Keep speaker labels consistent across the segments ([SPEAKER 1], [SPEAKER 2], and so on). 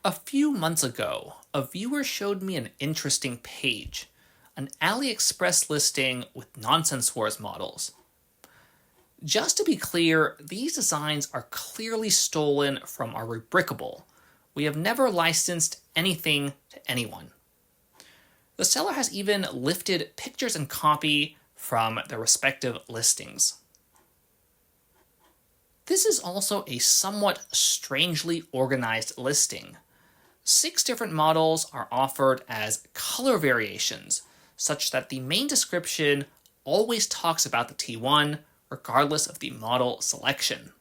[SPEAKER 1] A few months ago, a viewer showed me an interesting page, an AliExpress listing with Nonsense Wars models. Just to be clear, these designs are clearly stolen from our Rebrickable. We have never licensed anything to anyone. The seller has even lifted pictures and copy from their respective listings. This is also a somewhat strangely organized listing. 6 different models are offered as color variations, such that the main description always talks about the T1, regardless of the model selection.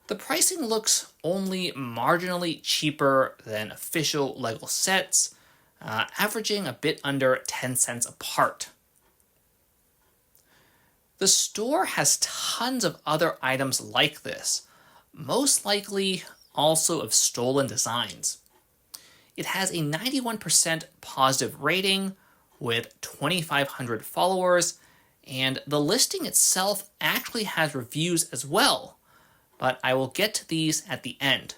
[SPEAKER 1] The pricing looks only marginally cheaper than official LEGO sets, averaging a bit under 10 cents apart. The store has tons of other items like this, most likely also of stolen designs. It has a 91% positive rating with 2,500 followers, and the listing itself actually has reviews as well, but I will get to these at the end.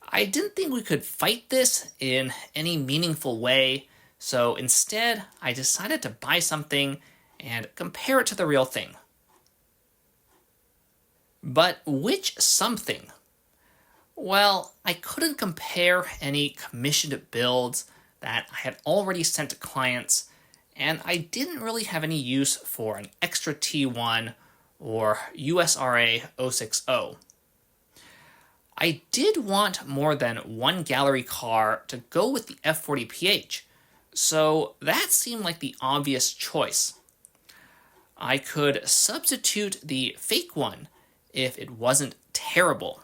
[SPEAKER 1] I didn't think we could fight this in any meaningful way, so instead I decided to buy something and compare it to the real thing. But which something? Well, I couldn't compare any commissioned builds that I had already sent to clients, and I didn't really have any use for an extra T1 or USRA 060. I did want more than one gallery car to go with the F40PH, so that seemed like the obvious choice. I could substitute the fake one if it wasn't terrible.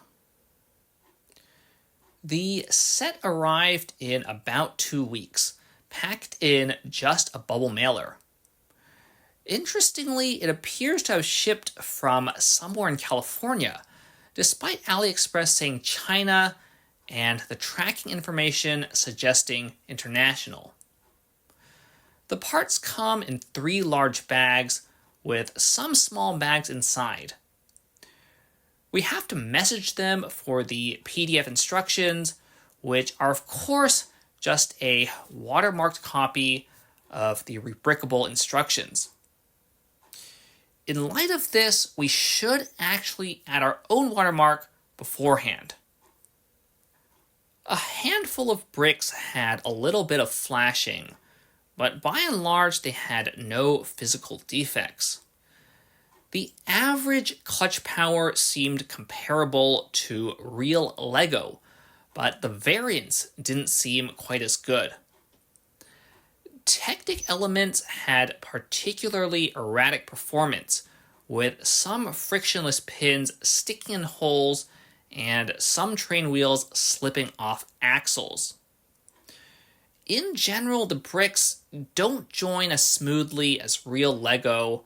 [SPEAKER 1] The set arrived in about 2 weeks, packed in just a bubble mailer. Interestingly, it appears to have shipped from somewhere in California, despite AliExpress saying China and the tracking information suggesting international. The parts come in 3 large bags with some small bags inside. We have to message them for the PDF instructions, which are of course just a watermarked copy of the Rebrickable instructions. In light of this, we should actually add our own watermark beforehand. A handful of bricks had a little bit of flashing, but by and large they had no physical defects. The average clutch power seemed comparable to real LEGO, but the variance didn't seem quite as good. Technic elements had particularly erratic performance, with some frictionless pins sticking in holes and some train wheels slipping off axles. In general, the bricks don't join as smoothly as real LEGO,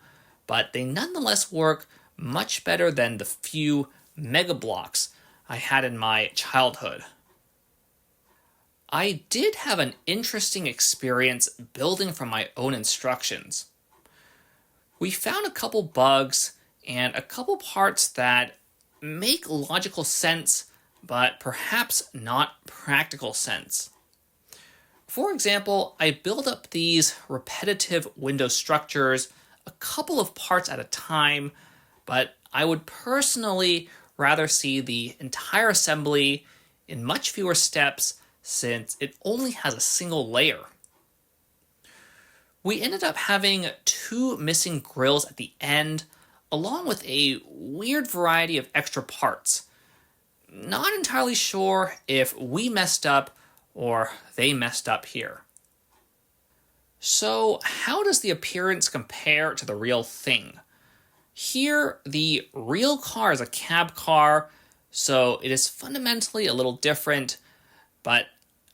[SPEAKER 1] but they nonetheless work much better than the few Mega Blocks I had in my childhood. I did have an interesting experience building from my own instructions. We found a couple bugs and a couple parts that make logical sense, but perhaps not practical sense. For example, I build up these repetitive window structures a couple of parts at a time, but I would personally rather see the entire assembly in much fewer steps since it only has a single layer. We ended up having 2 missing grills at the end, along with a weird variety of extra parts. Not entirely sure if we messed up or they messed up here. So, how does the appearance compare to the real thing? Here, the real car is a cab car, so it is fundamentally a little different, but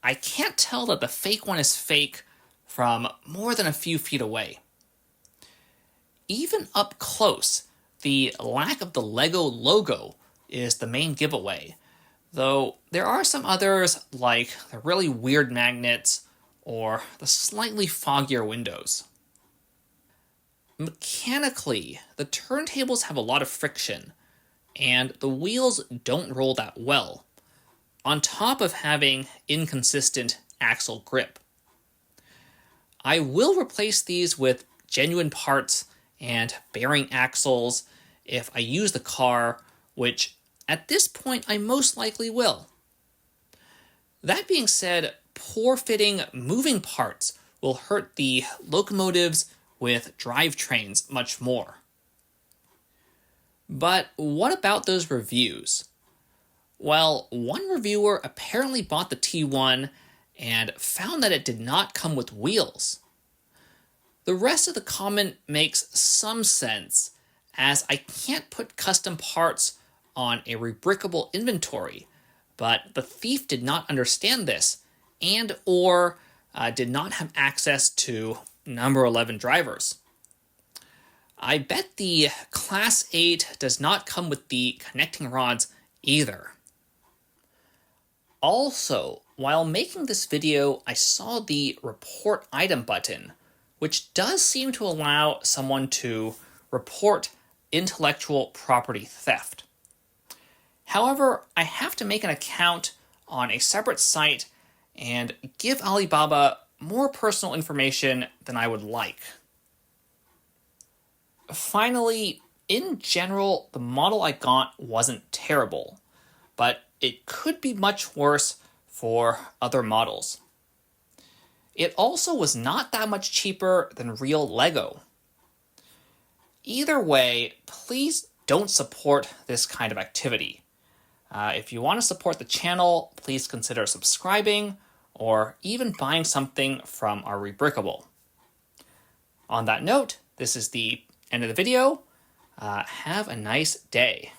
[SPEAKER 1] I can't tell that the fake one is fake from more than a few feet away. Even up close, the lack of the LEGO logo is the main giveaway, though there are some others like the really weird magnets or the slightly foggier windows. Mechanically, the turntables have a lot of friction, and the wheels don't roll that well. on top of having inconsistent axle grip. I will replace these with genuine parts and bearing axles if I use the car, which at this point I most likely will. That being said, poor fitting moving parts will hurt the locomotives with drivetrains much more. But what about those reviews? Well, one reviewer apparently bought the T1 and found that it did not come with wheels. The rest of the comment makes some sense, as I can't put custom parts on a rebrickable inventory, but the thief did not understand this and/or did not have access to number 11 drivers. I bet the Class 8 does not come with the connecting rods either. Also, while making this video, I saw the report item button, which does seem to allow someone to report intellectual property theft. However, I have to make an account on a separate site and give Alibaba more personal information than I would like. Finally, in general, the model I got wasn't terrible, but it could be much worse for other models. It also was not that much cheaper than real Lego. Either way, please don't support this kind of activity. If you want to support the channel, please consider subscribing or even buying something from our Rebrickable. On that note, this is the end of the video. Have a nice day.